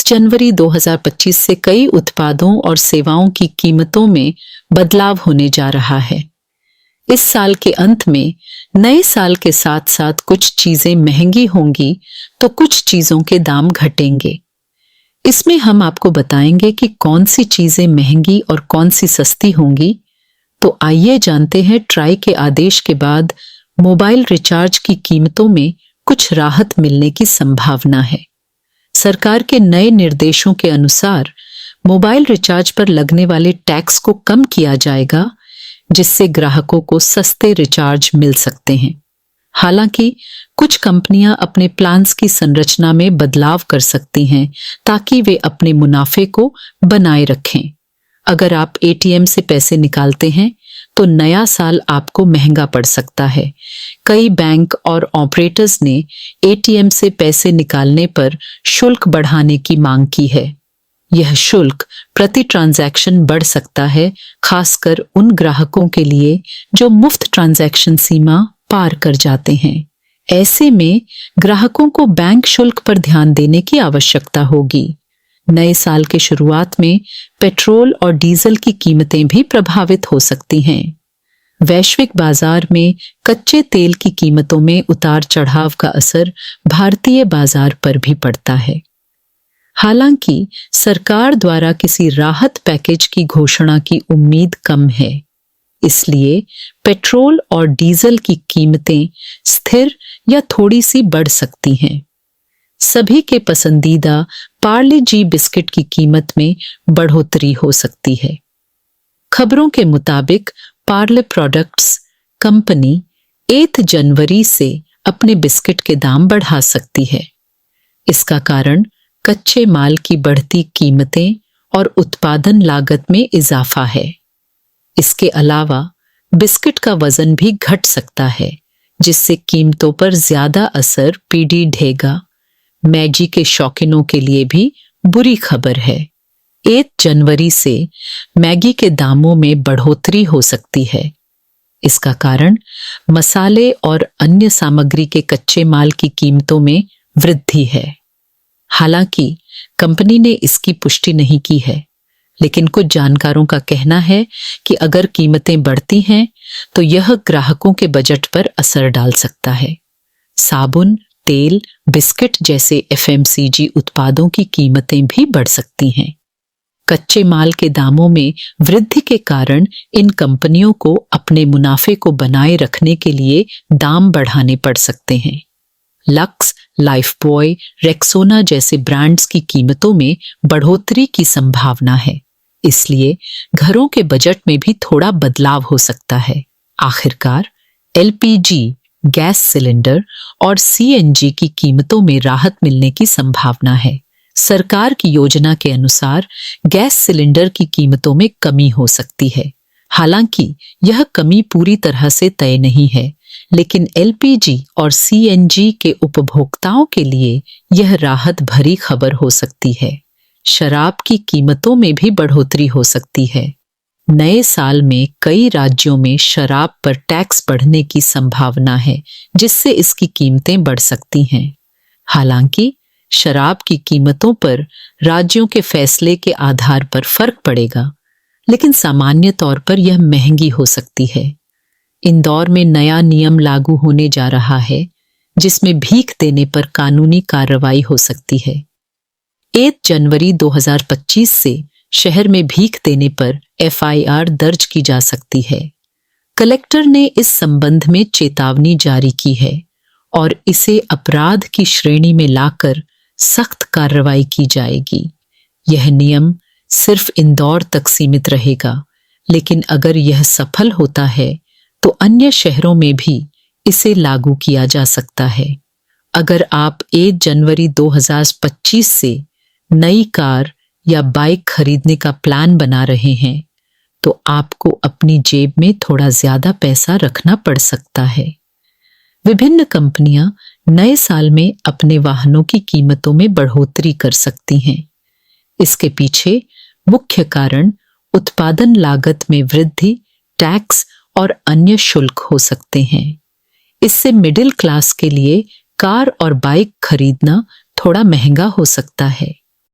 जनवरी 2025 से कई उत्पादों और सेवाओं की कीमतों में बदलाव होने जा रहा है। इस साल के अंत में नए साल के साथ साथ कुछ चीजें महंगी होंगी तो कुछ चीजों के दाम घटेंगे। इसमें हम आपको बताएंगे कि कौन सी चीजें महंगी और कौन सी सस्ती होंगी। तो आइए जानते हैं ट्राई के आदेश के बाद मोबाइल रिचार्ज की कीमतों में कुछ राहत मिलने की संभावना है। सरकार के नए निर्देशों के अनुसार मोबाइल रिचार्ज पर लगने वाले टैक्स को कम किया जाएगा, जिससे ग्राहकों को सस्ते रिचार्ज मिल सकते हैं। हालांकि कुछ कंपनियां अपने प्लान्स की संरचना में बदलाव कर सकती हैं ताकि वे अपने मुनाफे को बनाए रखें। अगर आप एटीएम से पैसे निकालते हैं तो नया साल आपको महंगा पड़ सकता है। कई बैंक और ऑपरेटर्स ने एटीएम से पैसे निकालने पर शुल्क बढ़ाने की मांग की है। यह शुल्क प्रति ट्रांजैक्शन बढ़ सकता है, खासकर उन ग्राहकों के लिए जो मुफ्त ट्रांजैक्शन सीमा पार कर जाते हैं। ऐसे में ग्राहकों को बैंक शुल्क पर ध्यान देने की आवश्यकता होगी। नए साल के शुरुआत में पेट्रोल और डीजल की कीमतें भी प्रभावित हो सकती हैं। वैश्विक बाजार में कच्चे तेल की कीमतों में उतार चढ़ाव का असर भारतीय बाजार पर भी पड़ता है। हालांकि सरकार द्वारा किसी राहत पैकेज की घोषणा की उम्मीद कम है, इसलिए पेट्रोल और डीजल की कीमतें स्थिर या थोड़ी सी बढ़ सकती हैं। सभी के पसंदीदा पार्ले जी बिस्किट की कीमत में बढ़ोतरी हो सकती है। खबरों के मुताबिक पार्ले प्रोडक्ट्स कंपनी 8 जनवरी से अपने बिस्किट के दाम बढ़ा सकती है। इसका कारण कच्चे माल की बढ़ती कीमतें और उत्पादन लागत में इजाफा है। इसके अलावा बिस्किट का वजन भी घट सकता है, जिससे कीमतों पर ज्यादा असर पड़ेगा। मैगी के शौकीनों के लिए भी बुरी खबर है। 8 जनवरी से मैगी के दामों में बढ़ोतरी हो सकती है। इसका कारण मसाले और अन्य सामग्री के कच्चे माल की कीमतों में वृद्धि है। हालांकि कंपनी ने इसकी पुष्टि नहीं की है, लेकिन कुछ जानकारों का कहना है कि अगर कीमतें बढ़ती हैं तो यह ग्राहकों के बजट पर असर डाल सकता है। साबुन, तेल, बिस्किट जैसे एफएमसीजी उत्पादों की कीमतें भी बढ़ सकती हैं। कच्चे माल के दामों में वृद्धि के कारण इन कंपनियों को अपने मुनाफे को बनाए रखने के लिए दाम बढ़ाने पड़ सकते हैं। लक्स, लाइफबॉय, रेक्सोना जैसे ब्रांड्स की कीमतों में बढ़ोतरी की संभावना है, इसलिए घरों के बजट में भी थोड़ा बदलाव हो सकता है। आखिरकार एलपीजी गैस सिलेंडर और सीएनजी की कीमतों में राहत मिलने की संभावना है। सरकार की योजना के अनुसार गैस सिलेंडर की कीमतों में कमी हो सकती है। हालांकि यह कमी पूरी तरह से तय नहीं है, लेकिन एलपीजी और सीएनजी के उपभोक्ताओं के लिए यह राहत भरी खबर हो सकती है। शराब की कीमतों में भी बढ़ोतरी हो सकती है। नए साल में कई राज्यों में शराब पर टैक्स बढ़ने की संभावना है, जिससे इसकी कीमतें बढ़ सकती हैं। हालांकि शराब की कीमतों पर राज्यों के फैसले के आधार पर फर्क पड़ेगा, लेकिन सामान्य तौर पर यह महंगी हो सकती है। इंदौर में नया नियम लागू होने जा रहा है, जिसमें भीख देने पर कानूनी कार्रवाई हो सकती है। 8 जनवरी 2025 से शहर में भीख देने पर एफआईआर दर्ज की जा सकती है। कलेक्टर ने इस संबंध में चेतावनी जारी की है और इसे अपराध की श्रेणी में लाकर सख्त कार्रवाई की जाएगी। यह नियम सिर्फ इंदौर तक सीमित रहेगा, लेकिन अगर यह सफल होता है तो अन्य शहरों में भी इसे लागू किया जा सकता है। अगर आप 8 जनवरी 2025 से नई कार या बाइक खरीदने का प्लान बना रहे हैं तो आपको अपनी जेब में थोड़ा ज्यादा पैसा रखना पड़ सकता है। विभिन्न कंपनियां नए साल में अपने वाहनों की कीमतों में बढ़ोतरी कर सकती हैं। इसके पीछे मुख्य कारण उत्पादन लागत में वृद्धि, टैक्स और अन्य शुल्क हो सकते हैं। इससे मिडिल क्लास के लिए कार और बाइक खरीदना थोड़ा महंगा हो सकता है।